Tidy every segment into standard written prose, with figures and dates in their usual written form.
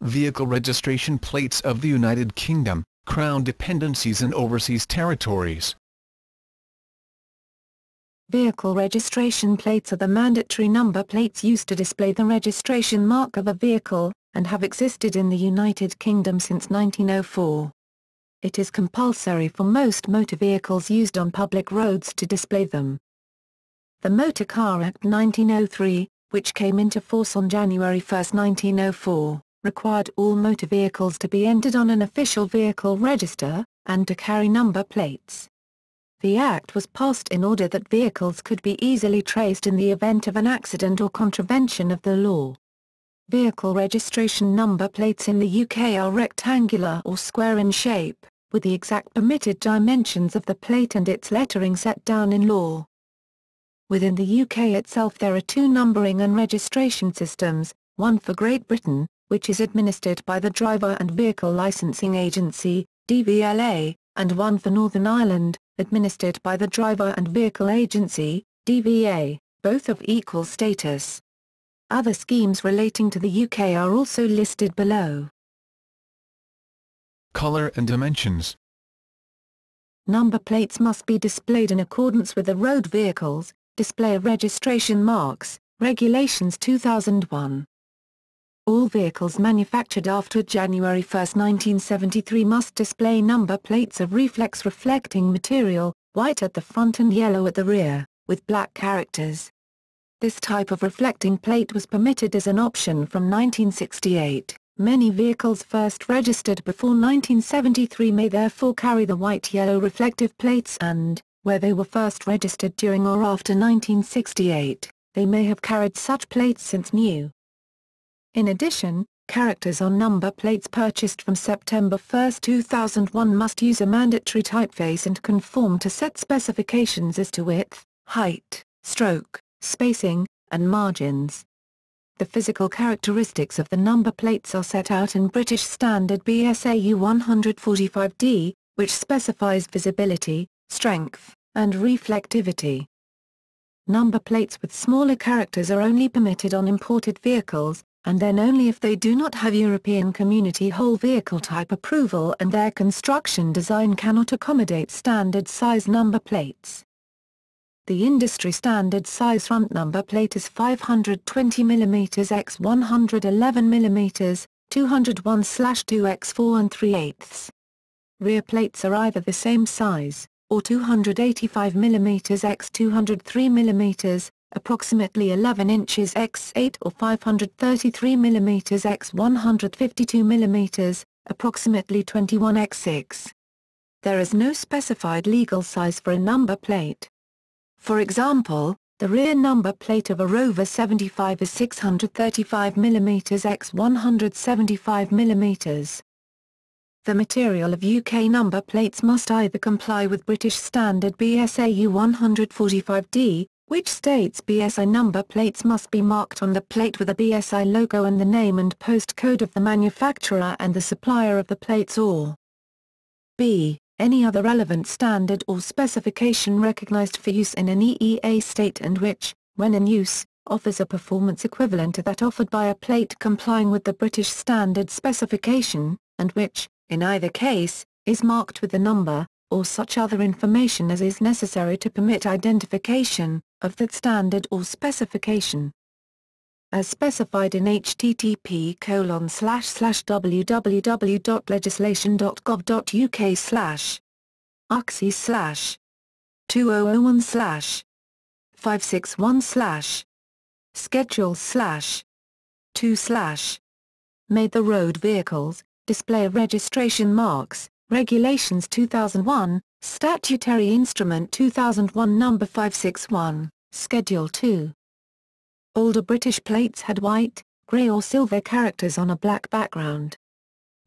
vehicle registration plates of the United Kingdom, Crown dependencies and overseas territories. Vehicle registration plates are the mandatory number plates used to display the registration mark of a vehicle, and have existed in the United Kingdom since 1904. It is compulsory for most motor vehicles used on public roads to display them. The Motor Car Act 1903, which came into force on January 1, 1904, required all motor vehicles to be entered on an official vehicle register, and to carry number plates. The Act was passed in order that vehicles could be easily traced in the event of an accident or contravention of the law. Vehicle registration number plates in the UK are rectangular or square in shape, with the exact permitted dimensions of the plate and its lettering set down in law. Within the UK itself there are two numbering and registration systems, one for Great Britain, which is administered by the Driver and Vehicle Licensing Agency, DVLA, and one for Northern Ireland, administered by the Driver and Vehicle Agency, DVA, both of equal status. Other schemes relating to the UK are also listed below. Color and dimensions. Number plates must be displayed in accordance with the Road Vehicles, Display of Registration Marks, Regulations 2001. All vehicles manufactured after January 1, 1973 must display number plates of reflex reflecting material, white at the front and yellow at the rear, with black characters. This type of reflecting plate was permitted as an option from 1968. Many vehicles first registered before 1973 may therefore carry the white-yellow reflective plates and, where they were first registered during or after 1968, they may have carried such plates since new. In addition, characters on number plates purchased from September 1, 2001 must use a mandatory typeface and conform to set specifications as to width, height, stroke, spacing, and margins. The physical characteristics of the number plates are set out in British Standard BSAU 145D, which specifies visibility, strength, and reflectivity. Number plates with smaller characters are only permitted on imported vehicles, and then only if they do not have European Community whole vehicle type approval and their construction design cannot accommodate standard size number plates. The industry standard size front number plate is 520 mm x 111 mm, 201/2 x 4 3/8. Rear plates are either the same size, or 285 mm x 203 mm, approximately 11 inches x 8 or 533 mm x 152 mm, approximately 21 x 6. There is no specified legal size for a number plate. For example, the rear number plate of a Rover 75 is 635 mm x 175 mm. The material of UK number plates must either comply with British Standard BSAU 145D, which states BSI number plates must be marked on the plate with a BSI logo and the name and postcode of the manufacturer and the supplier of the plates, or b. any other relevant standard or specification recognized for use in an EEA state and which, when in use, offers a performance equivalent to that offered by a plate complying with the British Standard specification, and which, in either case, is marked with the number, or such other information as is necessary to permit identification of that standard or specification. As specified in http://www.legislation.gov.uk/ACCIS/2001/Schedule/2/ May the Road Vehicles, Display of Registration Marks, Regulations 2001, Statutory Instrument 2001 No. 561, Schedule 2. Older British plates had white, grey or silver characters on a black background.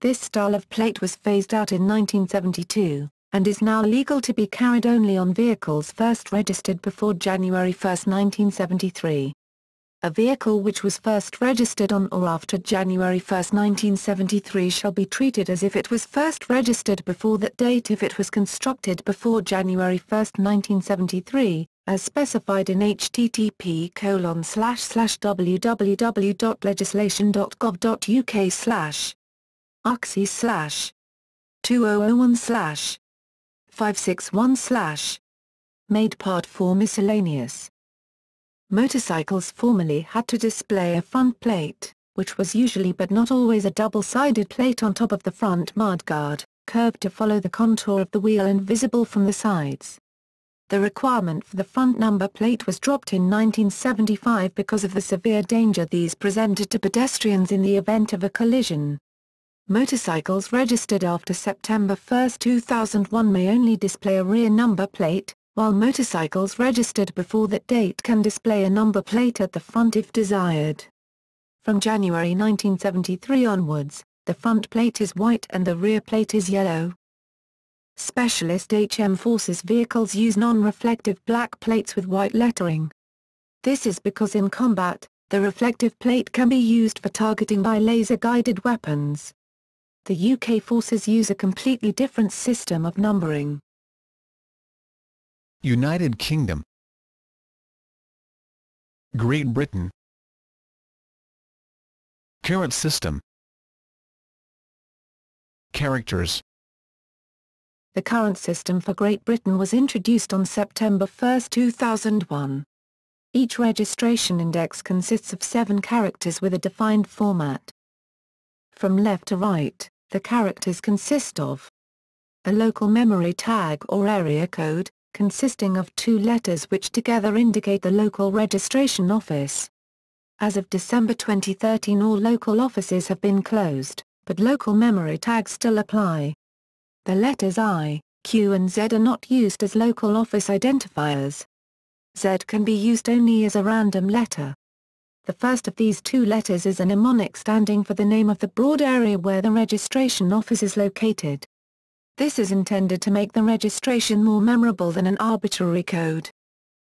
This style of plate was phased out in 1972, and is now legal to be carried only on vehicles first registered before January 1, 1973. A vehicle which was first registered on or after January 1, 1973 shall be treated as if it was first registered before that date if it was constructed before January 1, 1973, as specified in http://www.legislation.gov.uk/ARCY/2001/561/. Made Part 4 Miscellaneous. Motorcycles formerly had to display a front plate, which was usually but not always a double-sided plate on top of the front mudguard, curved to follow the contour of the wheel and visible from the sides. The requirement for the front number plate was dropped in 1975 because of the severe danger these presented to pedestrians in the event of a collision. Motorcycles registered after September 1, 2001 may only display a rear number plate, while motorcycles registered before that date can display a number plate at the front if desired. From January 1973 onwards, the front plate is white and the rear plate is yellow. Specialist HM Forces vehicles use non-reflective black plates with white lettering. This is because in combat, the reflective plate can be used for targeting by laser-guided weapons. The UK forces use a completely different system of numbering. United Kingdom, Great Britain. Caret system. Characters. The current system for Great Britain was introduced on September 1, 2001. Each registration index consists of 7 characters with a defined format. From left to right, the characters consist of a local memory tag or area code, consisting of 2 letters which together indicate the local registration office. As of December 2013 all local offices have been closed, but local memory tags still apply. The letters I, Q and Z are not used as local office identifiers. Z can be used only as a random letter. The first of these 2 letters is a mnemonic standing for the name of the broad area where the registration office is located. This is intended to make the registration more memorable than an arbitrary code.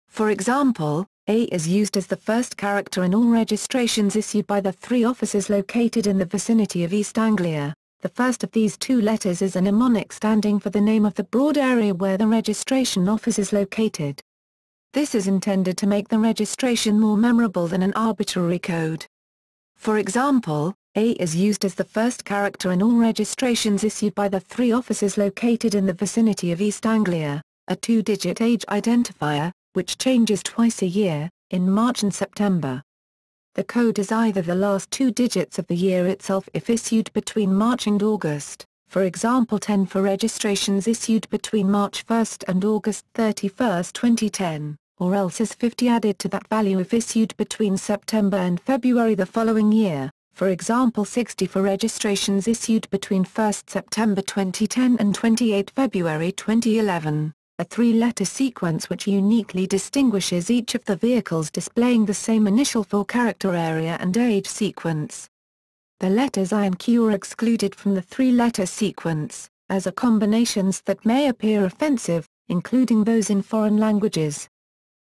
For example, A is used as the first character in all registrations issued by the 3 offices located in the vicinity of East Anglia. The first of these 2 letters is a mnemonic standing for the name of the broad area where the registration office is located. This is intended to make the registration more memorable than an arbitrary code. For example, A is used as the first character in all registrations issued by the 3 offices located in the vicinity of East Anglia, a 2-digit age identifier, which changes twice a year, in March and September. The code is either the last 2 digits of the year itself if issued between March and August, for example 10 for registrations issued between March 1 and August 31, 2010, or else is 50 added to that value if issued between September and February the following year, for example 60 for registrations issued between 1 September 2010 and 28 February 2011. A 3-letter sequence which uniquely distinguishes each of the vehicles displaying the same initial 4-character area and age sequence. The letters I and Q are excluded from the 3-letter sequence, as are combinations that may appear offensive, including those in foreign languages.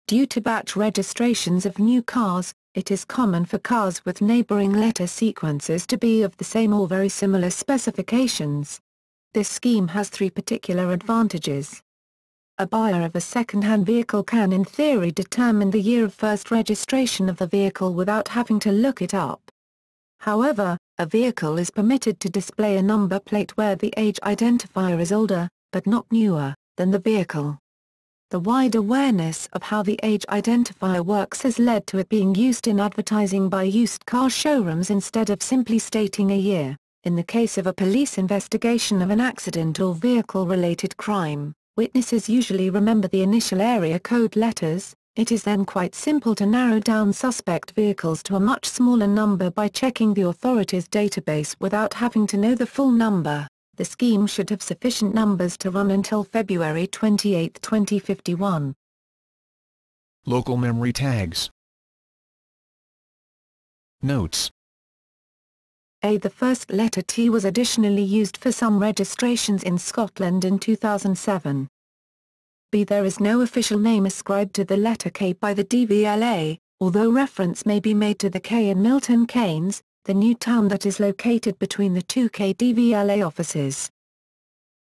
Due to batch registrations of new cars, it is common for cars with neighboring letter sequences to be of the same or very similar specifications. This scheme has 3 particular advantages. A buyer of a second-hand vehicle can in theory determine the year of first registration of the vehicle without having to look it up. However, a vehicle is permitted to display a number plate where the age identifier is older, but not newer, than the vehicle. The wide awareness of how the age identifier works has led to it being used in advertising by used car showrooms instead of simply stating a year, in the case of a police investigation of an accident or vehicle-related crime. Witnesses usually remember the initial area code letters. It is then quite simple to narrow down suspect vehicles to a much smaller number by checking the authorities' database without having to know the full number. The scheme should have sufficient numbers to run until February 28, 2051. Local memory tags. Notes. A. The first letter T was additionally used for some registrations in Scotland in 2007. B. There is no official name ascribed to the letter K by the DVLA, although reference may be made to the K in Milton Keynes, the new town that is located between the 2 K DVLA offices.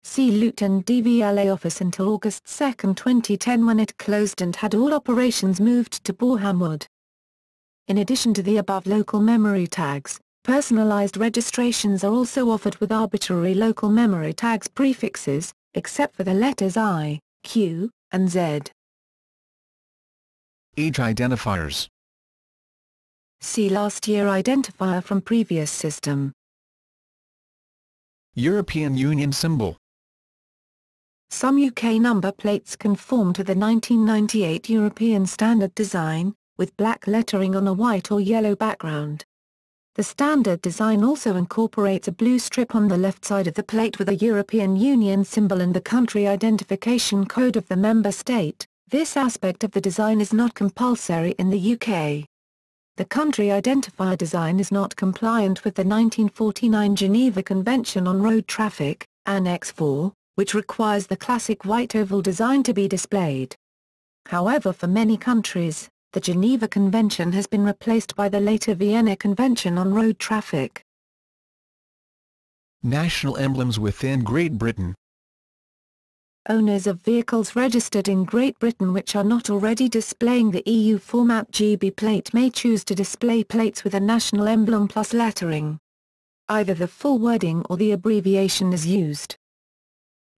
See Luton DVLA office until August 2, 2010 when it closed and had all operations moved to Boreham Wood. In addition to the above local memory tags, personalized registrations are also offered with arbitrary local memory tags prefixes, except for the letters I, Q, and Z. Age identifiers. See last year identifier from previous system. European Union symbol. Some UK number plates conform to the 1998 European Standard design, with black lettering on a white or yellow background. The standard design also incorporates a blue strip on the left side of the plate with a European Union symbol and the country identification code of the member state. This aspect of the design is not compulsory in the UK. The country identifier design is not compliant with the 1949 Geneva Convention on Road Traffic, Annex 4, which requires the classic white oval design to be displayed. However, for many countries, the Geneva Convention has been replaced by the later Vienna Convention on Road Traffic. National emblems within Great Britain. Owners of vehicles registered in Great Britain which are not already displaying the EU format GB plate may choose to display plates with a national emblem plus lettering. Either the full wording or the abbreviation is used.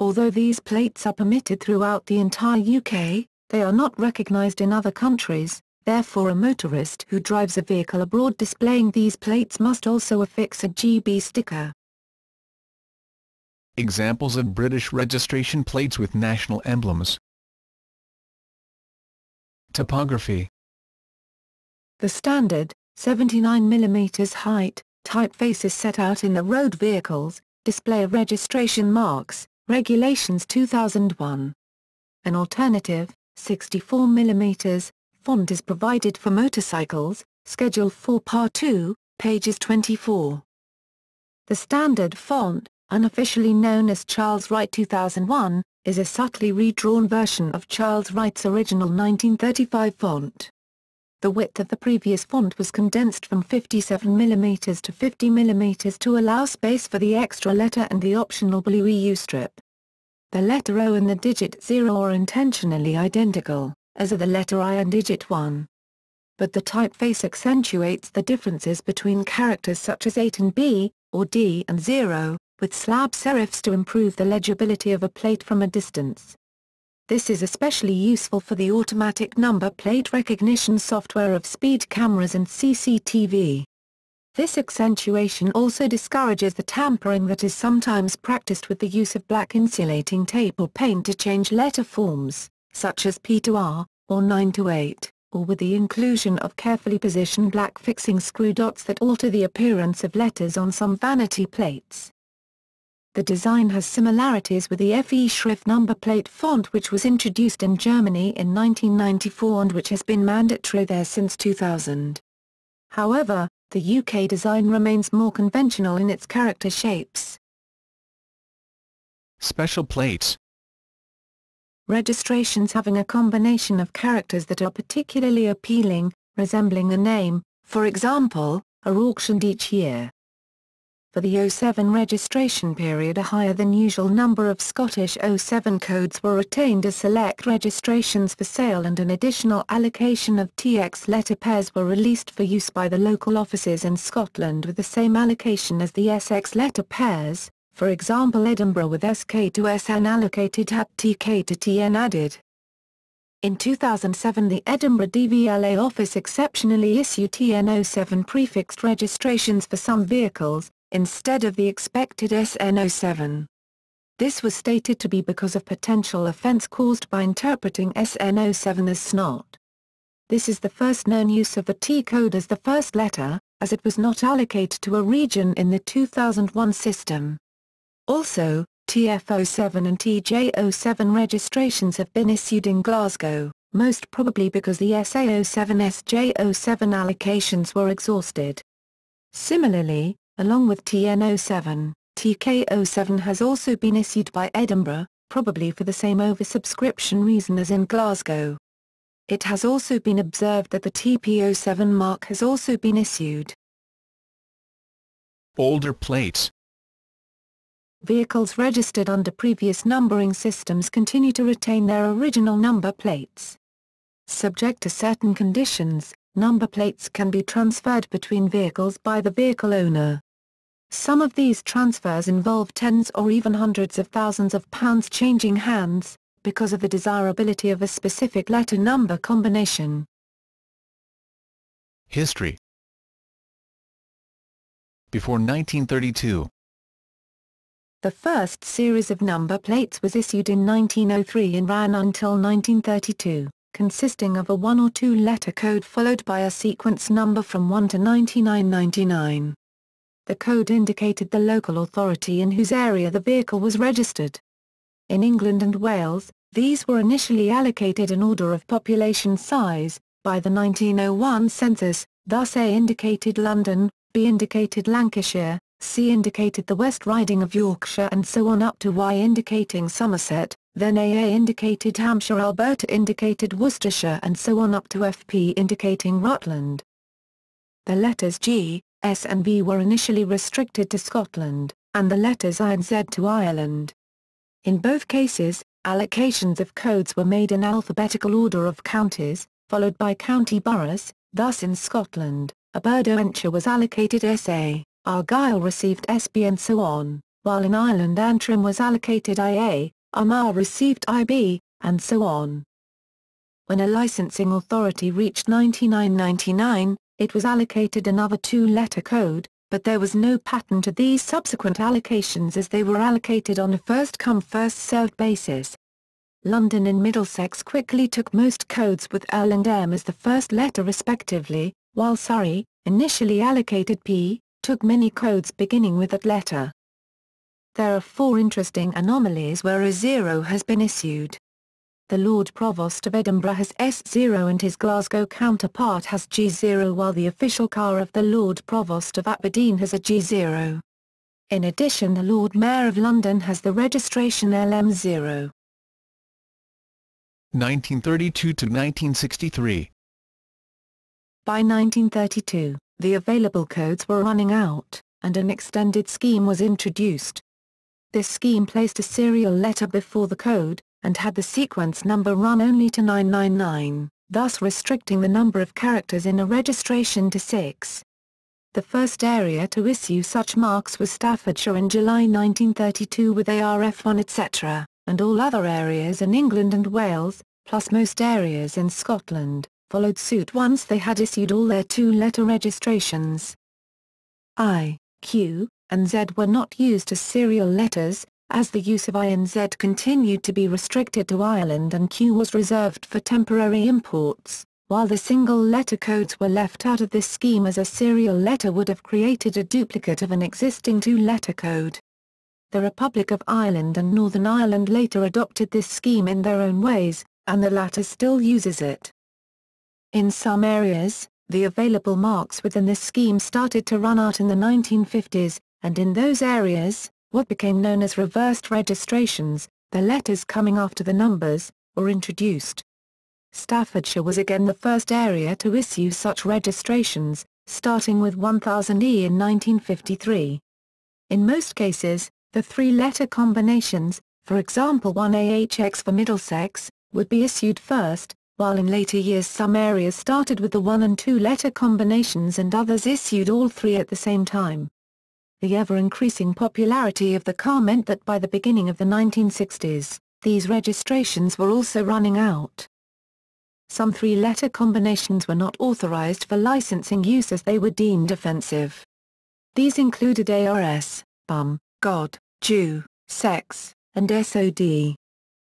Although these plates are permitted throughout the entire UK, they are not recognised in other countries, therefore a motorist who drives a vehicle abroad displaying these plates must also affix a GB sticker. Examples of British registration plates with national emblems. Typography. The standard, 79mm height, typefaces set out in the road vehicles, display of registration marks, Regulations 2001. An alternative, 64mm, font is provided for motorcycles, Schedule 4 Part 2, pages 24. The standard font, unofficially known as Charles Wright 2001, is a subtly redrawn version of Charles Wright's original 1935 font. The width of the previous font was condensed from 57mm to 50mm to allow space for the extra letter and the optional blue EU strip. The letter O and the digit 0 are intentionally identical, as are the letter I and digit 1. But the typeface accentuates the differences between characters such as 8 and B, or D and 0, with slab serifs to improve the legibility of a plate from a distance. This is especially useful for the automatic number plate recognition software of speed cameras and CCTV. This accentuation also discourages the tampering that is sometimes practiced with the use of black insulating tape or paint to change letter forms, such as P to R, or 9 to 8, or with the inclusion of carefully positioned black fixing screw dots that alter the appearance of letters on some vanity plates. The design has similarities with the FE Schrift number plate font which was introduced in Germany in 1994 and which has been mandatory there since 2000. However, the UK design remains more conventional in its character shapes. Special plates. Registrations having a combination of characters that are particularly appealing, resembling a name, for example, are auctioned each year. For the 07 registration period a higher than usual number of Scottish 07 codes were retained as select registrations for sale and an additional allocation of TX letter pairs were released for use by the local offices in Scotland with the same allocation as the SX letter pairs, for example Edinburgh with SK to SN allocated had TK to TN added. In 2007 the Edinburgh DVLA office exceptionally issued TN07 prefixed registrations for some vehicles, instead of the expected SN07. This was stated to be because of potential offence caused by interpreting SN07 as snot. This is the first known use of the T code as the first letter, as it was not allocated to a region in the 2001 system. Also, TF07 and TJ07 registrations have been issued in Glasgow, most probably because the SA07-SJ07 allocations were exhausted. Similarly, along with TN07, TK07 has also been issued by Edinburgh, probably for the same oversubscription reason as in Glasgow. It has also been observed that the TP07 mark has also been issued. Older plates. vehicles registered under previous numbering systems continue to retain their original number plates. Subject to certain conditions, number plates can be transferred between vehicles by the vehicle owner. Some of these transfers involve tens or even hundreds of thousands of pounds changing hands, because of the desirability of a specific letter-number combination. History. Before 1932. The first series of number plates was issued in 1903 and ran until 1932, consisting of a 1 or 2 letter code followed by a sequence number from 1 to 9999. The code indicated the local authority in whose area the vehicle was registered. In England and Wales, these were initially allocated in order of population size, by the 1901 census, thus A indicated London, B indicated Lancashire, C indicated the West Riding of Yorkshire and so on up to Y indicating Somerset, then AA indicated Hampshire, Alberta indicated Worcestershire and so on up to FP indicating Rutland. The letters G, S and V were initially restricted to Scotland, and the letters I and Z to Ireland. In both cases, allocations of codes were made in alphabetical order of counties, followed by county boroughs, thus in Scotland, Aberdeenshire was allocated SA, Argyll received SB and so on, while in Ireland Antrim was allocated IA, Armagh received IB, and so on. When a licensing authority reached 9999, it was allocated another 2-letter code, but there was no pattern to these subsequent allocations as they were allocated on a first-come first-served basis. London and Middlesex quickly took most codes with L and M as the first letter respectively, while Surrey, initially allocated P, took many codes beginning with that letter. There are 4 interesting anomalies where a 0 has been issued. The Lord Provost of Edinburgh has S0 and his Glasgow counterpart has G0 while the official car of the Lord Provost of Aberdeen has a G0. In addition, the Lord Mayor of London has the registration LM0. 1932 to 1963. By 1932, the available codes were running out, and an extended scheme was introduced. This scheme placed a serial letter before the code, and had the sequence number run only to 999, thus restricting the number of characters in a registration to 6. The first area to issue such marks was Staffordshire in July 1932 with ARF1 etc., and all other areas in England and Wales, plus most areas in Scotland, followed suit once they had issued all their 2-letter registrations. I, Q, and Z were not used as serial letters, as the use of I and Z continued to be restricted to Ireland and Q was reserved for temporary imports, while the single-letter codes were left out of this scheme as a serial letter would have created a duplicate of an existing 2-letter code. The Republic of Ireland and Northern Ireland later adopted this scheme in their own ways, and the latter still uses it. In some areas, the available marks within this scheme started to run out in the 1950s, and in those areas, what became known as reversed registrations, the letters coming after the numbers, were introduced. Staffordshire was again the first area to issue such registrations, starting with 1000E in 1953. In most cases, the 3-letter combinations, for example 1AHX for Middlesex, would be issued first, while in later years some areas started with the 1 and 2-letter combinations and others issued all 3 at the same time. The ever-increasing popularity of the car meant that by the beginning of the 1960s, these registrations were also running out. Some 3-letter combinations were not authorized for licensing use as they were deemed offensive. These included ARS, bum, God, Jew, sex, and SOD.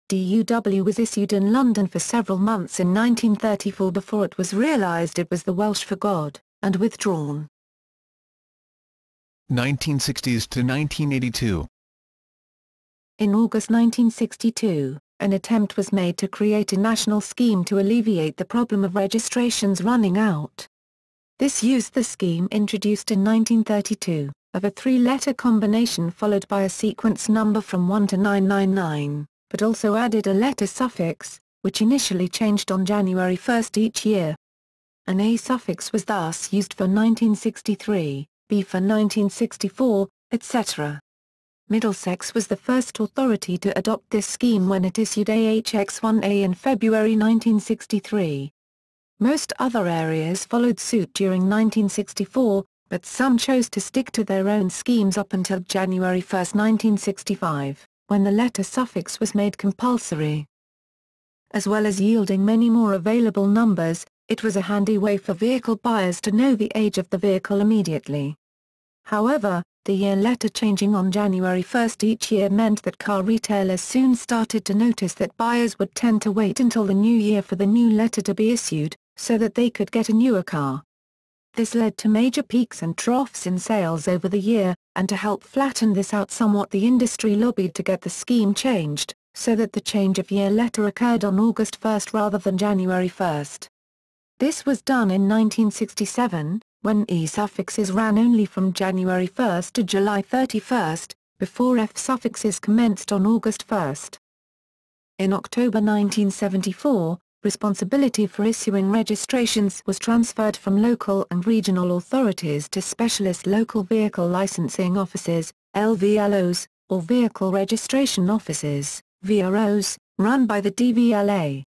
DUW was issued in London for several months in 1934 before it was realized it was the Welsh for God, and withdrawn. 1960s to 1982. In August 1962, an attempt was made to create a national scheme to alleviate the problem of registrations running out. This used the scheme introduced in 1932, of a 3-letter combination followed by a sequence number from 1 to 999, but also added a letter suffix, which initially changed on January 1 each year. An A suffix was thus used for 1963, B for 1964, etc. Middlesex was the first authority to adopt this scheme when it issued AHX-1A in February 1963. Most other areas followed suit during 1964, but some chose to stick to their own schemes up until January 1, 1965, when the letter suffix was made compulsory. As well as yielding many more available numbers, it was a handy way for vehicle buyers to know the age of the vehicle immediately. However, the year letter changing on January 1 each year meant that car retailers soon started to notice that buyers would tend to wait until the new year for the new letter to be issued, so that they could get a newer car. This led to major peaks and troughs in sales over the year, and to help flatten this out somewhat the industry lobbied to get the scheme changed, so that the change of year letter occurred on August 1 rather than January 1. This was done in 1967, when E suffixes ran only from January 1 to July 31, before F suffixes commenced on August 1. In October 1974, responsibility for issuing registrations was transferred from local and regional authorities to specialist local vehicle licensing offices, LVLOs, or vehicle registration offices, VROs, run by the DVLA.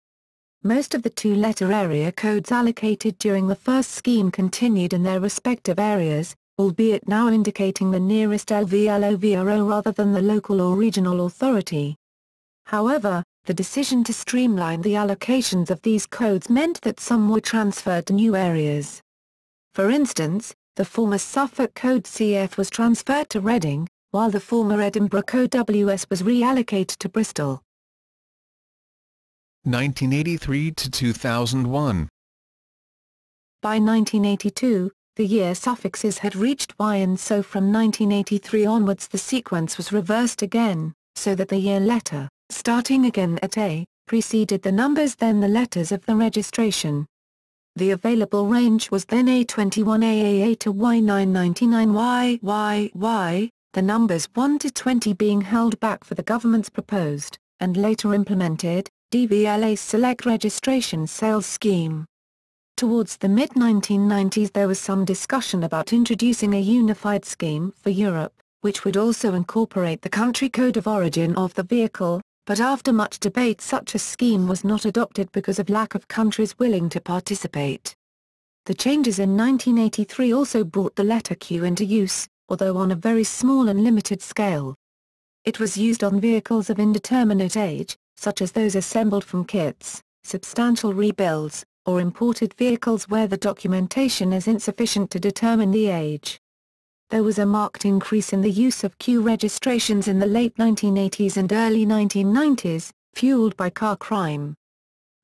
Most of the two-letter area codes allocated during the first scheme continued in their respective areas, albeit now indicating the nearest LVLO-VRO rather than the local or regional authority. However, the decision to streamline the allocations of these codes meant that some were transferred to new areas. For instance, the former Suffolk code CF was transferred to Reading, while the former Edinburgh code WS was reallocated to Bristol. 1983 to 2001. By 1982, the year suffixes had reached Y, and so from 1983 onwards the sequence was reversed again, so that the year letter, starting again at A, preceded the numbers then the letters of the registration. The available range was then A21AAA to Y999YYY, the numbers 1 to 20 being held back for the government's proposed, and later implemented, DVLA's Select Registration Sales Scheme. Towards the mid-1990s there was some discussion about introducing a unified scheme for Europe, which would also incorporate the country code of origin of the vehicle, but after much debate such a scheme was not adopted because of lack of countries willing to participate. The changes in 1983 also brought the letter Q into use, although on a very small and limited scale. It was used on vehicles of indeterminate age, such as those assembled from kits, substantial rebuilds, or imported vehicles where the documentation is insufficient to determine the age. There was a marked increase in the use of Q registrations in the late 1980s and early 1990s, fueled by car crime.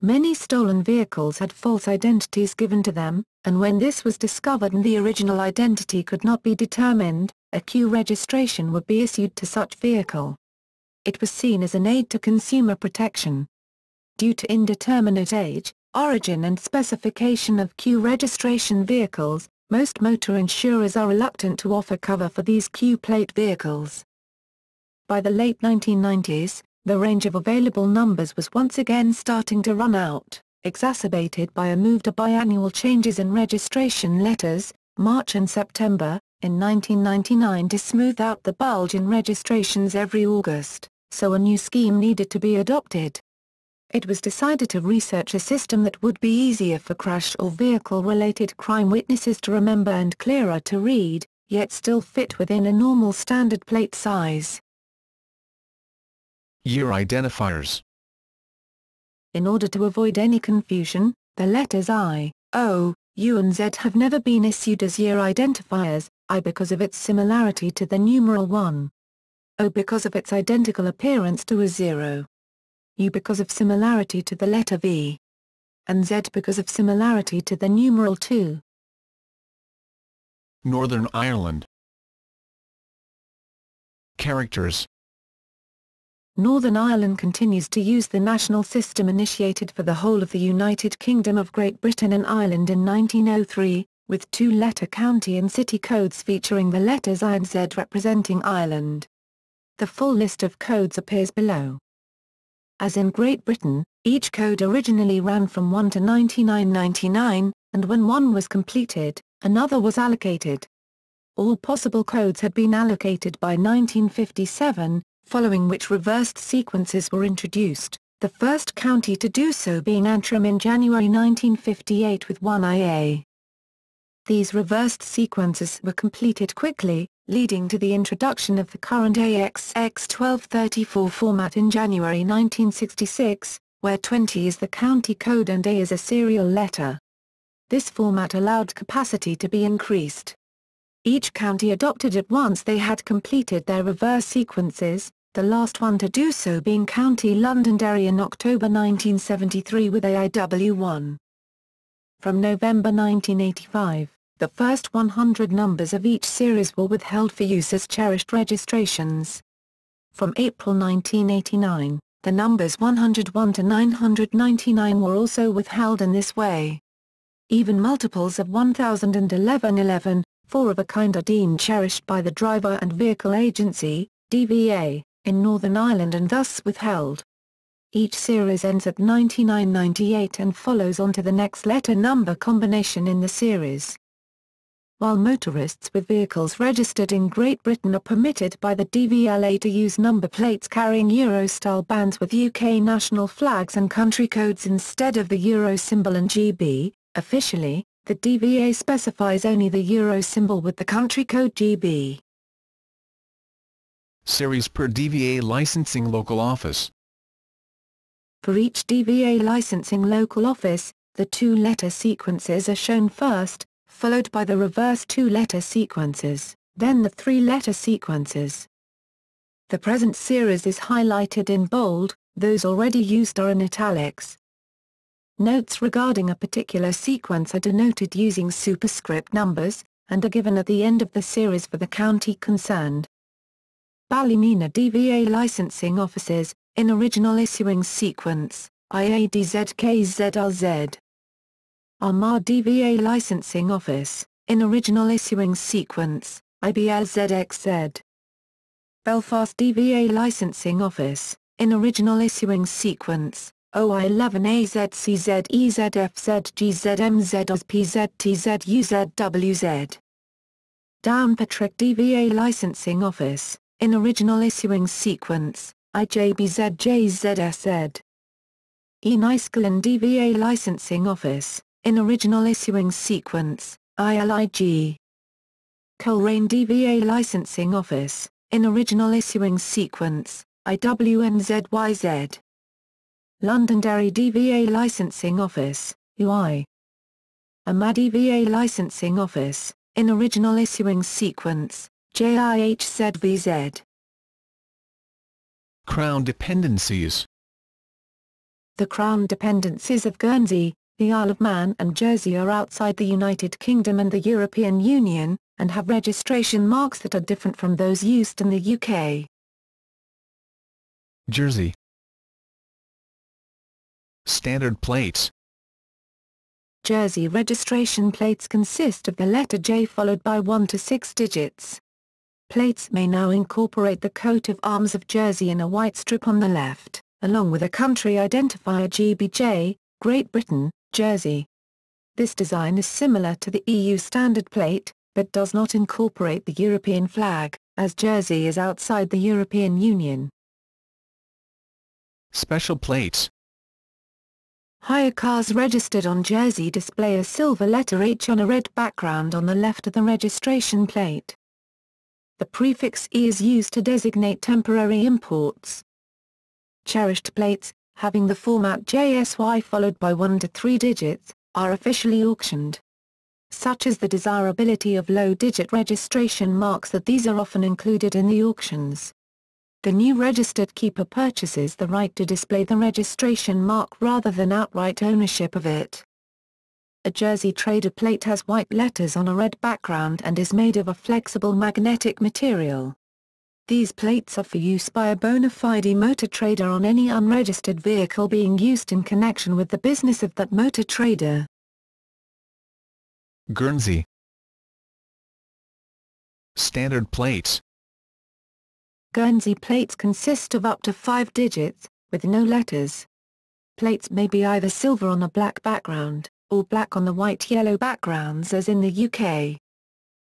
Many stolen vehicles had false identities given to them, and when this was discovered and the original identity could not be determined, a Q registration would be issued to such vehicle. It was seen as an aid to consumer protection. Due to indeterminate age, origin and specification of Q registration vehicles, most motor insurers are reluctant to offer cover for these Q plate vehicles. By the late 1990s, the range of available numbers was once again starting to run out, exacerbated by a move to biannual changes in registration letters, March and September, in 1999 to smooth out the bulge in registrations every August, so a new scheme needed to be adopted. It was decided to research a system that would be easier for crash or vehicle-related crime witnesses to remember and clearer to read, yet still fit within a normal standard plate size. Year identifiers. In order to avoid any confusion, the letters I, O, U and Z have never been issued as year identifiers, I because of its similarity to the numeral 1. O because of its identical appearance to a 0. U because of similarity to the letter V. And Z because of similarity to the numeral 2. Northern Ireland. Characters. Northern Ireland continues to use the national system initiated for the whole of the United Kingdom of Great Britain and Ireland in 1903, with two-letter county and city codes featuring the letters I and Z representing Ireland. The full list of codes appears below. As in Great Britain, each code originally ran from 1 to 9999, and when one was completed, another was allocated. All possible codes had been allocated by 1957, following which reversed sequences were introduced, the first county to do so being Antrim in January 1958 with 1 IA. These reversed sequences were completed quickly, leading to the introduction of the current AXX1234 format in January 1966, where 20 is the county code and A is a serial letter. This format allowed capacity to be increased. Each county adopted it once they had completed their reverse sequences, the last one to do so being County Londonderry in October 1973 with AIW1. From November 1985, the first 100 numbers of each series were withheld for use as cherished registrations. From April 1989, the numbers 101 to 999 were also withheld in this way. Even multiples of 1011, 4 of a kind are deemed cherished by the Driver and Vehicle Agency, DVA, in Northern Ireland and thus withheld. Each series ends at 9998 and follows on to the next letter number combination in the series. While motorists with vehicles registered in Great Britain are permitted by the DVLA to use number plates carrying Euro-style bands with UK national flags and country codes instead of the Euro symbol and GB, officially, the DVA specifies only the Euro symbol with the country code GB. Series per DVA licensing local office. For each DVA licensing local office, the two-letter sequences are shown first, followed by the reverse two-letter sequences, then the three-letter sequences. The present series is highlighted in bold, those already used are in italics. Notes regarding a particular sequence are denoted using superscript numbers, and are given at the end of the series for the county concerned. Ballymena DVA licensing offices, in original issuing sequence, IADZKZRZ. Armagh DVA licensing office, in original issuing sequence, IBLZXZ. Belfast DVA licensing office, in original issuing sequence, OI11AZCZEZFZGZMZOSPZTZUZWZ. Downpatrick DVA licensing office, in original issuing sequence, IJBZJZSZ. Enniskillen DVA licensing office, in original issuing sequence, ILIG. Coleraine DVA licensing office, in original issuing sequence, IWNZYZ. Londonderry DVA licensing office, UI. Armagh DVA licensing office, in original issuing sequence, JIHZVZ. Crown dependencies. The Crown dependencies of Guernsey, the Isle of Man and Jersey are outside the United Kingdom and the European Union, and have registration marks that are different from those used in the UK. Jersey. Standard plates. Jersey registration plates consist of the letter J followed by 1 to 6 digits. Plates may now incorporate the coat of arms of Jersey in a white strip on the left, along with a country identifier GBJ, Great Britain, Jersey. This design is similar to the EU standard plate, but does not incorporate the European flag, as Jersey is outside the European Union. Special plates. Hire cars registered on Jersey display a silver letter H on a red background on the left of the registration plate. The prefix E is used to designate temporary imports. Cherished plates, having the format JSY followed by 1 to 3 digits, are officially auctioned. Such is the desirability of low-digit registration marks that these are often included in the auctions. The new registered keeper purchases the right to display the registration mark rather than outright ownership of it. A Jersey trader plate has white letters on a red background and is made of a flexible magnetic material. These plates are for use by a bona fide motor trader on any unregistered vehicle being used in connection with the business of that motor trader. Guernsey. Standard plates. Guernsey plates consist of up to 5 digits, with no letters. Plates may be either silver on a black background, or black on the white-yellow backgrounds as in the UK.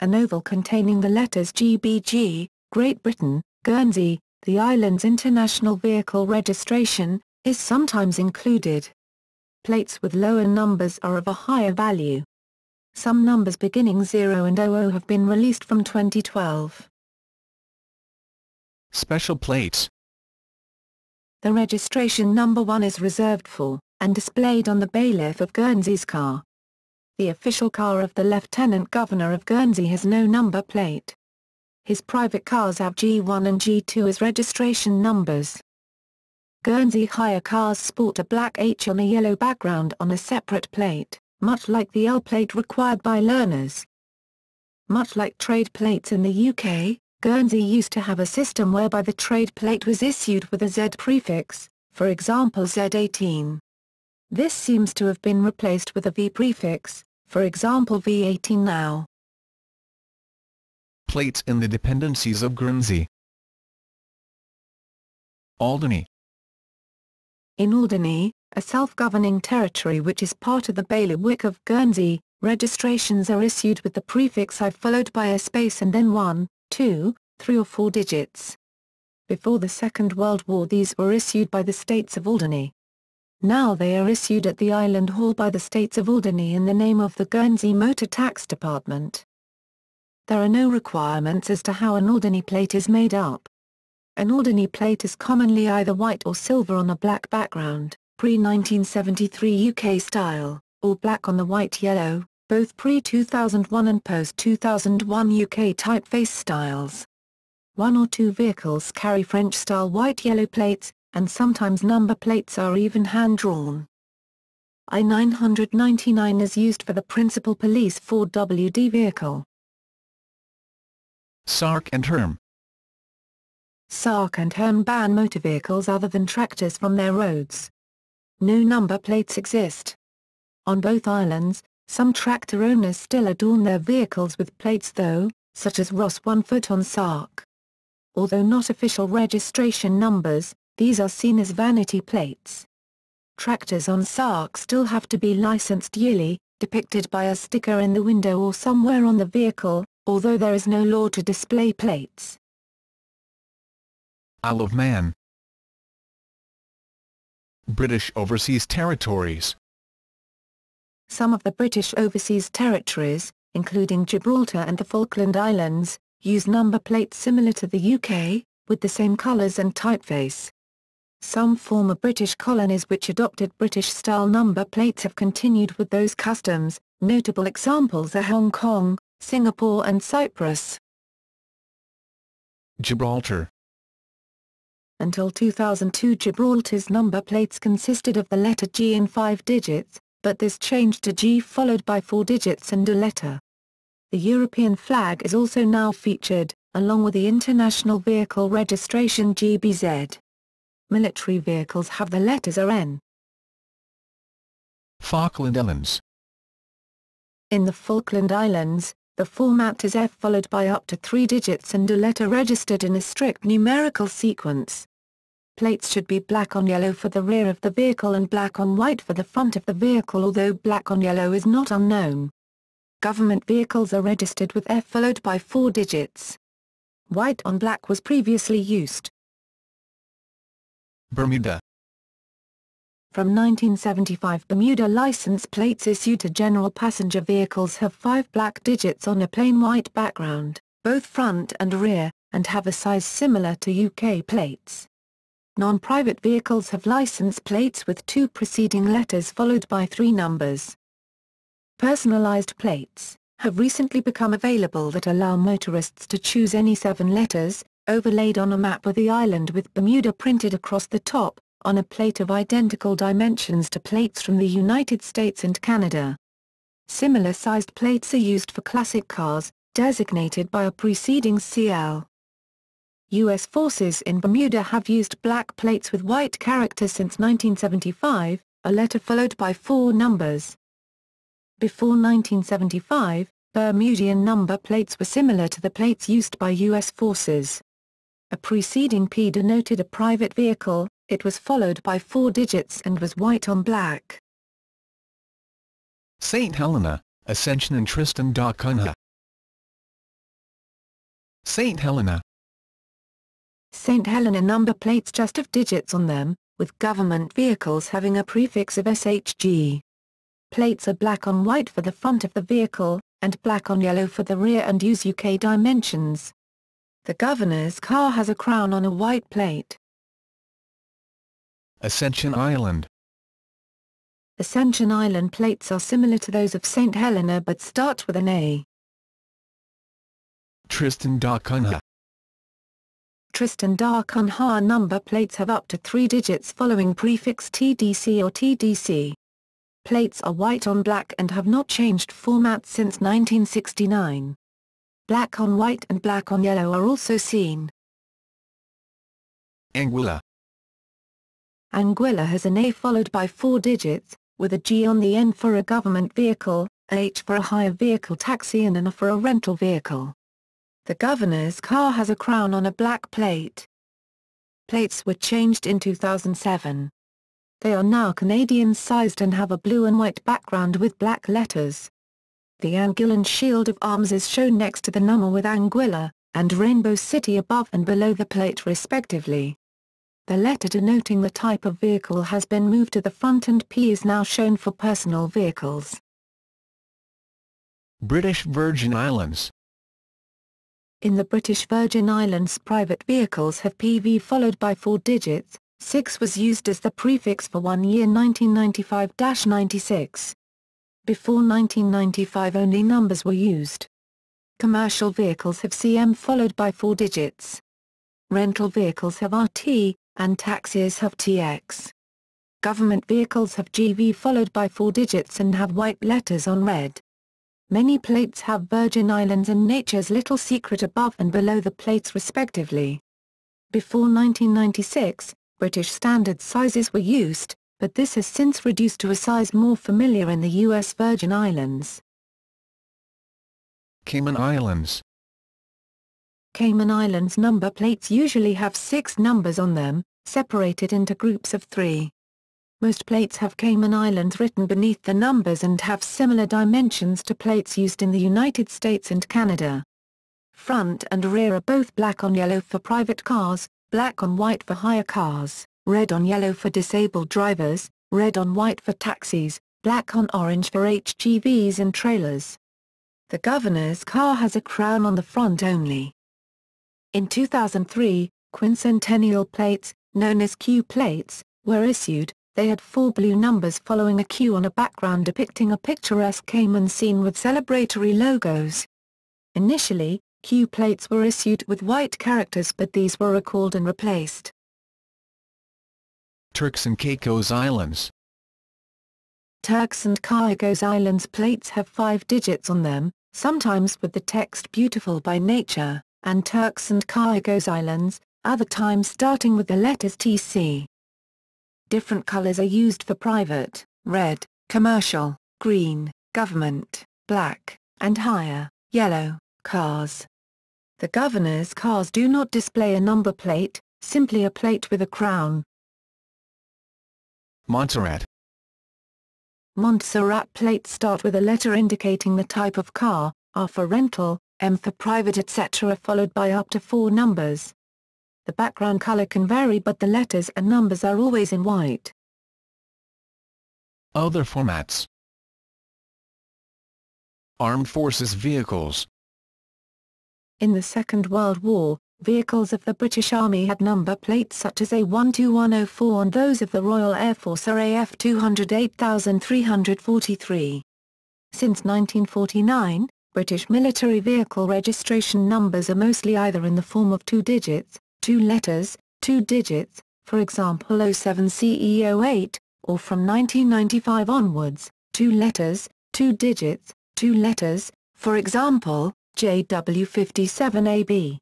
An oval containing the letters GBG, Great Britain, Guernsey, the island's international vehicle registration, is sometimes included. Plates with lower numbers are of a higher value. Some numbers beginning 0 and 00 have been released from 2012. Special plates. The registration number 1 is reserved for, and displayed on the bailiff of Guernsey's car. The official car of the Lieutenant Governor of Guernsey has no number plate. His private cars have G1 and G2 as registration numbers. Guernsey hire cars sport a black H on a yellow background on a separate plate, much like the L plate required by learners. Much like trade plates in the UK, Guernsey used to have a system whereby the trade plate was issued with a Z prefix, for example Z18. This seems to have been replaced with a V prefix, for example V18 now. Plates in the dependencies of Guernsey. Alderney. In Alderney, a self-governing territory which is part of the bailiwick of Guernsey, registrations are issued with the prefix I followed by a space and then 1, 2, 3 or 4 digits. Before the Second World War these were issued by the States of Alderney. Now they are issued at the Island Hall by the States of Alderney in the name of the Guernsey Motor Tax Department. There are no requirements as to how an Alderney plate is made up. An Alderney plate is commonly either white or silver on a black background, pre-1973 UK style, or black on the white-yellow, both pre-2001 and post-2001 UK typeface styles. 1 or 2 vehicles carry French-style white-yellow plates, and sometimes number plates are even hand-drawn. I-999 is used for the principal police Ford WD vehicle. Sark and Herm. Sark and Herm ban motor vehicles other than tractors from their roads. No number plates exist. On both islands, some tractor owners still adorn their vehicles with plates though, such as Ross 1 foot on Sark. Although not official registration numbers, these are seen as vanity plates. Tractors on Sark still have to be licensed yearly, depicted by a sticker in the window or somewhere on the vehicle, although there is no law to display plates. Isle of Man. British Overseas Territories. Some of the British Overseas Territories, including Gibraltar and the Falkland Islands, use number plates similar to the UK, with the same colours and typeface. Some former British colonies which adopted British-style number plates have continued with those customs, notable examples are Hong Kong, Singapore and Cyprus. Gibraltar. Until 2002 Gibraltar's number plates consisted of the letter G in 5 digits, but this changed to G followed by 4 digits and a letter. The European flag is also now featured, along with the International Vehicle Registration GBZ. Military vehicles have the letters RN. Falkland Islands. In the Falkland Islands, the format is F followed by up to 3 digits and a letter registered in a strict numerical sequence. Plates should be black on yellow for the rear of the vehicle and black on white for the front of the vehicle, although black on yellow is not unknown. Government vehicles are registered with F followed by 4 digits. White on black was previously used. Bermuda. From 1975 Bermuda license plates issued to general passenger vehicles have 5 black digits on a plain white background, both front and rear, and have a size similar to UK plates. Non-private vehicles have license plates with 2 preceding letters followed by 3 numbers. Personalized plates have recently become available that allow motorists to choose any 7 letters, overlaid on a map of the island with Bermuda printed across the top, on a plate of identical dimensions to plates from the United States and Canada. Similar sized plates are used for classic cars, designated by a preceding CL. U.S. forces in Bermuda have used black plates with white characters since 1975, a letter followed by 4 numbers. Before 1975, Bermudian number plates were similar to the plates used by U.S. forces. A preceding P denoted a private vehicle, it was followed by 4 digits and was white on black. St. Helena, Ascension and Tristan da Cunha. St. Helena. St. Helena number plates just have digits on them, with government vehicles having a prefix of SHG. Plates are black on white for the front of the vehicle, and black on yellow for the rear and use UK dimensions. The governor's car has a crown on a white plate. Ascension Island. Ascension Island plates are similar to those of St. Helena but start with an A. Tristan da Cunha. Tristan da Cunha number plates have up to 3 digits following prefix TDC or TDC. Plates are white on black and have not changed format since 1969. Black on white and black on yellow are also seen. Anguilla. Anguilla has an A followed by 4 digits, with a G on the end for a government vehicle, a H for a hire vehicle taxi and an A for a rental vehicle. The governor's car has a crown on a black plate. Plates were changed in 2007. They are now Canadian-sized and have a blue and white background with black letters. The Anguillan shield of arms is shown next to the number with Anguilla, and Rainbow City above and below the plate respectively. The letter denoting the type of vehicle has been moved to the front and P is now shown for personal vehicles. British Virgin Islands. In the British Virgin Islands, private vehicles have PV followed by 4 digits. 6 was used as the prefix for 1 year 1995-96. Before 1995 only numbers were used. Commercial vehicles have CM followed by 4 digits. Rental vehicles have RT, and taxis have TX. Government vehicles have GV followed by 4 digits and have white letters on red. Many plates have Virgin Islands and Nature's Little Secret above and below the plates respectively. Before 1996, British standard sizes were used, but this has since reduced to a size more familiar in the U.S. Virgin Islands. Cayman Islands. Cayman Islands number plates usually have 6 numbers on them, separated into groups of 3. Most plates have Cayman Islands written beneath the numbers and have similar dimensions to plates used in the United States and Canada. Front and rear are both black on yellow for private cars, black on white for hire cars, red on yellow for disabled drivers, red on white for taxis, black on orange for HGVs and trailers. The governor's car has a crown on the front only. In 2003, quincentennial plates, known as Q plates, were issued. They had 4 blue numbers following a Q on a background depicting a picturesque Cayman scene with celebratory logos. Initially, Q plates were issued with white characters but these were recalled and replaced. Turks and Caicos Islands. Turks and Caicos Islands plates have 5 digits on them, sometimes with the text "Beautiful by Nature," and Turks and Caicos Islands, other times starting with the letters TC. Different colors are used for private, red, commercial, green, government, black, and hire, yellow, cars. The governor's cars do not display a number plate, simply a plate with a crown. Montserrat. Montserrat plates start with a letter indicating the type of car, R for rental, M for private etc. followed by up to 4 numbers. The background color can vary but the letters and numbers are always in white. Other formats. Armed Forces vehicles. In the Second World War, vehicles of the British Army had number plates such as A12104 and those of the Royal Air Force are AF 208,343. Since 1949, British military vehicle registration numbers are mostly either in the form of 2 digits, 2 letters, 2 digits, for example 07CE08, or from 1995 onwards, 2 letters, 2 digits, 2 letters, for example, JW57AB.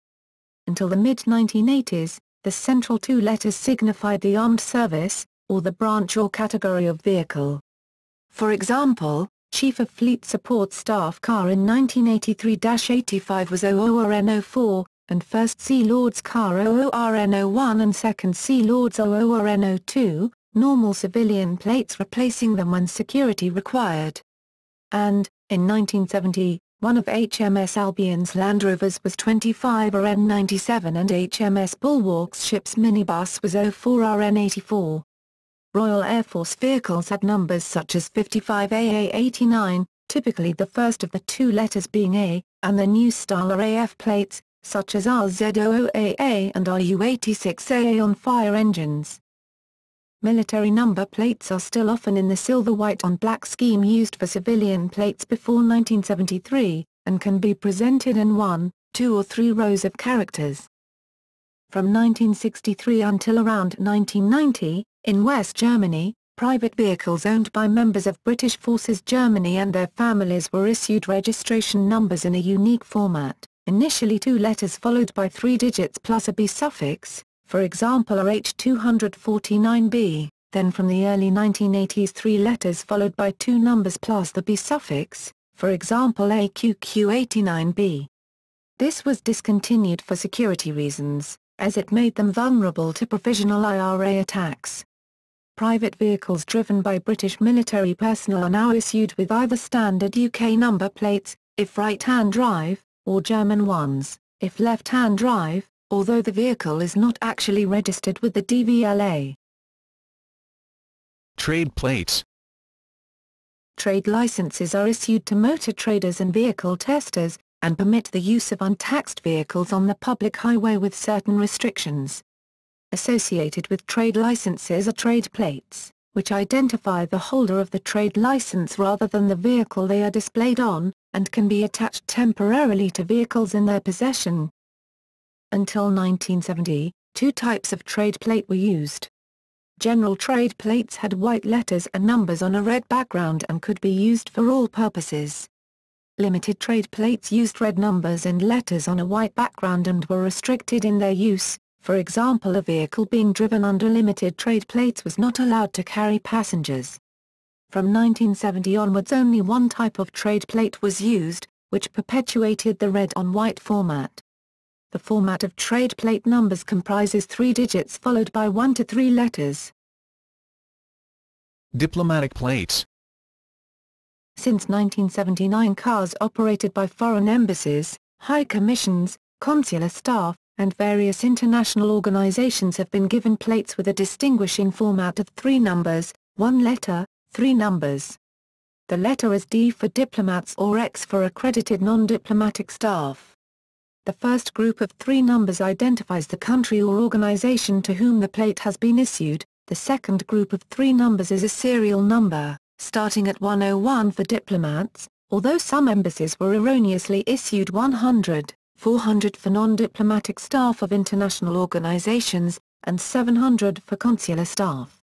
Until the mid-1980s, the central 2 letters signified the armed service, or the branch or category of vehicle. For example, Chief of Fleet Support Staff car in 1983-85 was OORN04, and 1st Sea Lord's car OORN01 and 2nd Sea Lord's OORN02, normal civilian plates replacing them when security required. And, in 1970, One of HMS Albion's Land Rovers was 25RN97 and HMS Bulwark's ship's minibus was 04RN84. Royal Air Force vehicles had numbers such as 55AA89, typically the first of the two letters being A, and the new style RAF plates, such as RZ00AA and RU86AA on fire engines. Military number plates are still often in the silver white on black scheme used for civilian plates before 1973, and can be presented in 1, 2 or 3 rows of characters. From 1963 until around 1990, in West Germany, private vehicles owned by members of British Forces Germany and their families were issued registration numbers in a unique format, initially 2 letters followed by 3 digits plus a B suffix, for example RH249B, then from the early 1980s 3 letters followed by 2 numbers plus the B suffix, for example AQQ89B. This was discontinued for security reasons, as it made them vulnerable to provisional IRA attacks. Private vehicles driven by British military personnel are now issued with either standard UK number plates, if right-hand drive, or German ones, if left-hand drive, although the vehicle is not actually registered with the DVLA. Trade plates. Trade licenses are issued to motor traders and vehicle testers, and permit the use of untaxed vehicles on the public highway with certain restrictions. Associated with trade licenses are trade plates, which identify the holder of the trade license rather than the vehicle they are displayed on, and can be attached temporarily to vehicles in their possession. Until 1970, 2 types of trade plate were used. General trade plates had white letters and numbers on a red background and could be used for all purposes. Limited trade plates used red numbers and letters on a white background and were restricted in their use. For example, a vehicle being driven under limited trade plates was not allowed to carry passengers. From 1970 onwards only one type of trade plate was used, which perpetuated the red-on-white format. The format of trade plate numbers comprises 3 digits followed by 1 to 3 letters. Diplomatic plates. Since 1979, cars operated by foreign embassies, high commissions, consular staff, and various international organizations have been given plates with a distinguishing format of 3 numbers, 1 letter, 3 numbers. The letter is D for diplomats or X for accredited non-diplomatic staff. The first group of 3 numbers identifies the country or organization to whom the plate has been issued. The second group of 3 numbers is a serial number, starting at 101 for diplomats, although some embassies were erroneously issued 100, 400 for non-diplomatic staff of international organizations, and 700 for consular staff.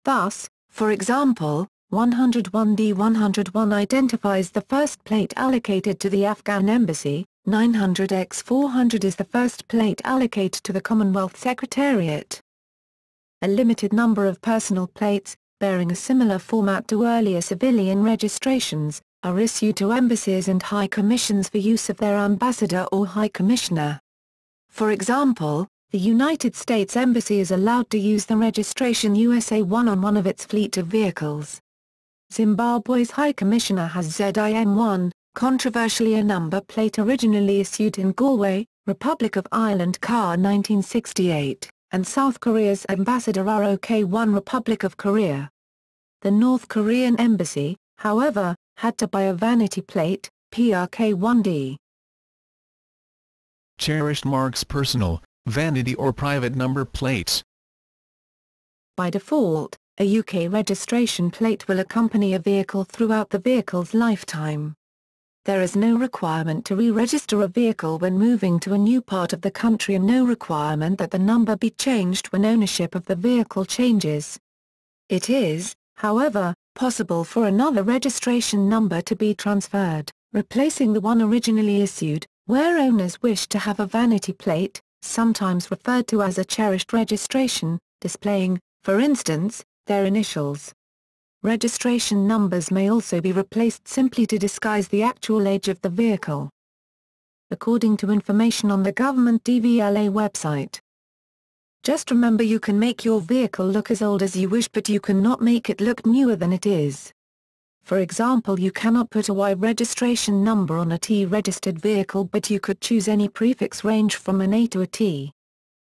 Thus, for example, 101D101 identifies the first plate allocated to the Afghan embassy, 900X400 is the first plate allocated to the Commonwealth Secretariat. A limited number of personal plates, bearing a similar format to earlier civilian registrations, are issued to embassies and high commissions for use of their ambassador or high commissioner. For example, the United States Embassy is allowed to use the registration USA-1 on one of its fleet of vehicles. Zimbabwe's High Commissioner has ZIM-1, controversially a number plate originally issued in Galway, Republic of Ireland car 1968, and South Korea's Ambassador ROK-1 Republic of Korea. The North Korean Embassy, however, had to buy a vanity plate, PRK-1D. Cherished marks personal, vanity or private number plates. By default, a UK registration plate will accompany a vehicle throughout the vehicle's lifetime. There is no requirement to re-register a vehicle when moving to a new part of the country and no requirement that the number be changed when ownership of the vehicle changes. It is, however, possible for another registration number to be transferred, replacing the one originally issued, where owners wish to have a vanity plate, sometimes referred to as a cherished registration, displaying, for instance, their initials. Registration numbers may also be replaced simply to disguise the actual age of the vehicle. According to information on the government DVLA website. Just remember, you can make your vehicle look as old as you wish, but you cannot make it look newer than it is. For example, you cannot put a Y registration number on a T registered vehicle, but you could choose any prefix range from an A to a T.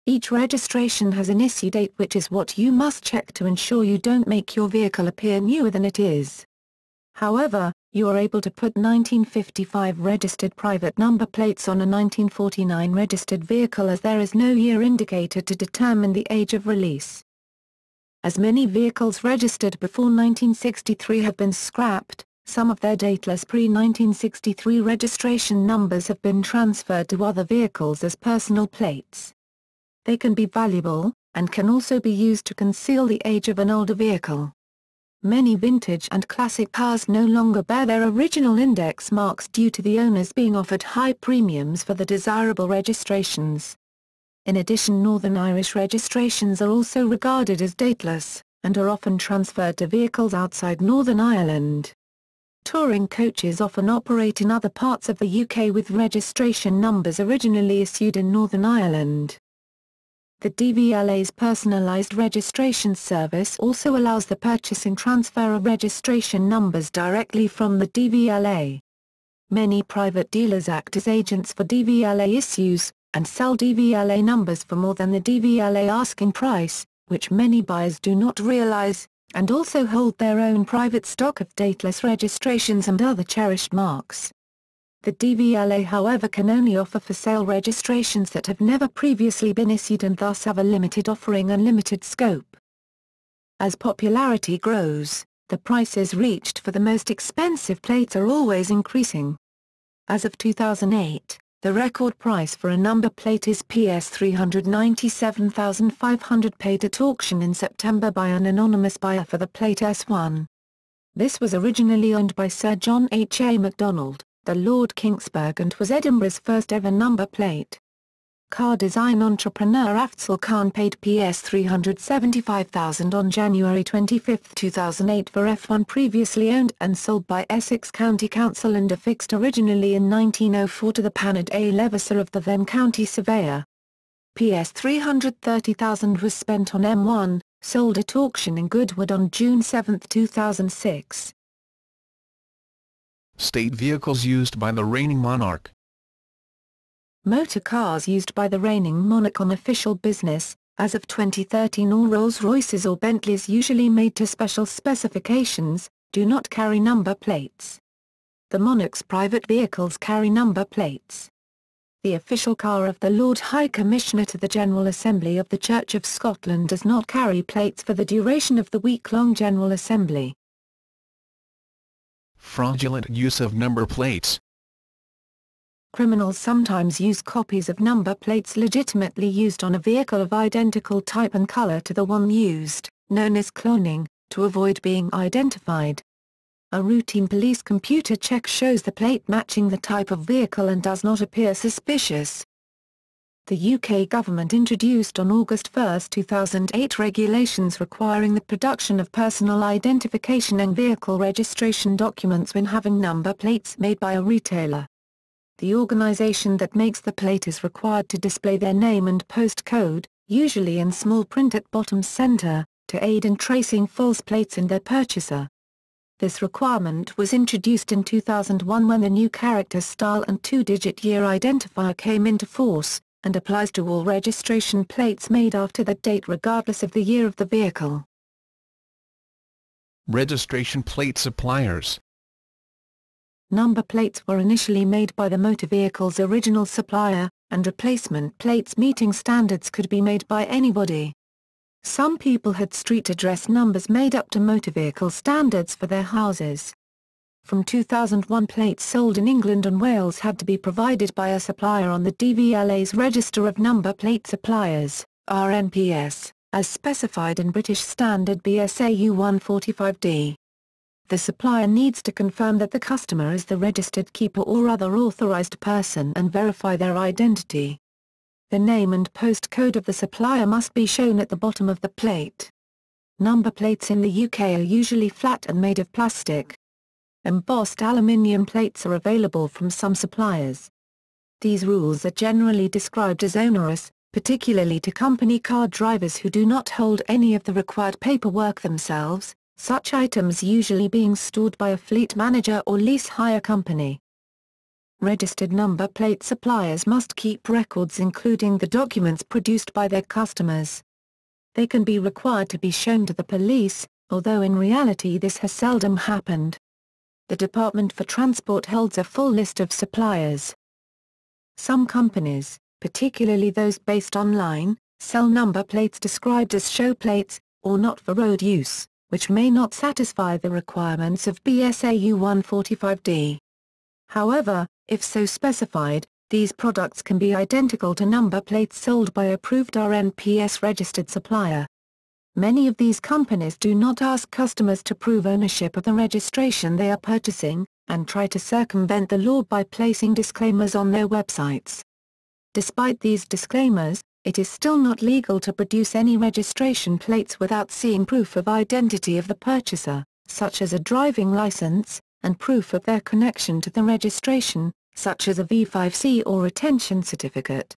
Each registration has an issue date, which is what you must check to ensure you don't make your vehicle appear newer than it is. However, you are able to put 1955 registered private number plates on a 1949 registered vehicle, as there is no year indicator to determine the age of release. As many vehicles registered before 1963 have been scrapped, some of their dateless pre-1963 registration numbers have been transferred to other vehicles as personal plates. They can be valuable, and can also be used to conceal the age of an older vehicle. Many vintage and classic cars no longer bear their original index marks due to the owners being offered high premiums for the desirable registrations. In addition, Northern Irish registrations are also regarded as dateless, and are often transferred to vehicles outside Northern Ireland. Touring coaches often operate in other parts of the UK with registration numbers originally issued in Northern Ireland. The DVLA's personalised registration service also allows the purchase and transfer of registration numbers directly from the DVLA. Many private dealers act as agents for DVLA issues, and sell DVLA numbers for more than the DVLA asking price, which many buyers do not realise, and also hold their own private stock of dateless registrations and other cherished marks. The DVLA, however, can only offer for sale registrations that have never previously been issued and thus have a limited offering and limited scope. As popularity grows, the prices reached for the most expensive plates are always increasing. As of 2008, the record price for a number plate is PS 397,500, paid at auction in September by an anonymous buyer for the plate S1. This was originally owned by Sir John H. A. Macdonald, the Lord Kingsburgh, and was Edinburgh's first ever number plate. Car design entrepreneur Afzal Khan paid PS 375,000 on January 25, 2008 for F1 previously owned and sold by Essex County Council and affixed originally in 1904 to the panard A. Levasseur of the then county surveyor. PS 330,000 was spent on M1, sold at auction in Goodwood on June 7, 2006. State vehicles used by the reigning monarch. Motor cars used by the reigning monarch on official business. As of 2013, all Rolls-Royces or Bentleys, usually made to special specifications, do not carry number plates. The monarch's private vehicles carry number plates. The official car of the Lord High Commissioner to the General Assembly of the Church of Scotland does not carry plates for the duration of the week-long General Assembly. Fraudulent use of number plates. Criminals sometimes use copies of number plates legitimately used on a vehicle of identical type and color to the one used, known as cloning, to avoid being identified. A routine police computer check shows the plate matching the type of vehicle and does not appear suspicious. The UK government introduced on August 1, 2008 regulations requiring the production of personal identification and vehicle registration documents when having number plates made by a retailer. The organisation that makes the plate is required to display their name and postcode, usually in small print at bottom centre, to aid in tracing false plates and their purchaser. This requirement was introduced in 2001 when the new character style and two-digit year identifier came into force, and applies to all registration plates made after that date regardless of the year of the vehicle. Registration plate suppliers. Number plates were initially made by the motor vehicle's original supplier, and replacement plates meeting standards could be made by anybody. Some people had street address numbers made up to motor vehicle standards for their houses. From 2001, plates sold in England and Wales had to be provided by a supplier on the DVLA's Register of Number Plate Suppliers, RNPS, as specified in British Standard BSAU 145D. The supplier needs to confirm that the customer is the registered keeper or other authorized person and verify their identity. The name and postcode of the supplier must be shown at the bottom of the plate. Number plates in the UK are usually flat and made of plastic. Embossed aluminium plates are available from some suppliers. These rules are generally described as onerous, particularly to company car drivers who do not hold any of the required paperwork themselves, such items usually being stored by a fleet manager or lease hire company. Registered number plate suppliers must keep records including the documents produced by their customers. They can be required to be shown to the police, although in reality this has seldom happened. The Department for Transport holds a full list of suppliers. Some companies, particularly those based online, sell number plates described as show plates, or not for road use, which may not satisfy the requirements of BSAU 145D. However, if so specified, these products can be identical to number plates sold by approved RNPS-registered supplier. Many of these companies do not ask customers to prove ownership of the registration they are purchasing, and try to circumvent the law by placing disclaimers on their websites. Despite these disclaimers, it is still not legal to produce any registration plates without seeing proof of identity of the purchaser, such as a driving license, and proof of their connection to the registration, such as a V5C or retention certificate.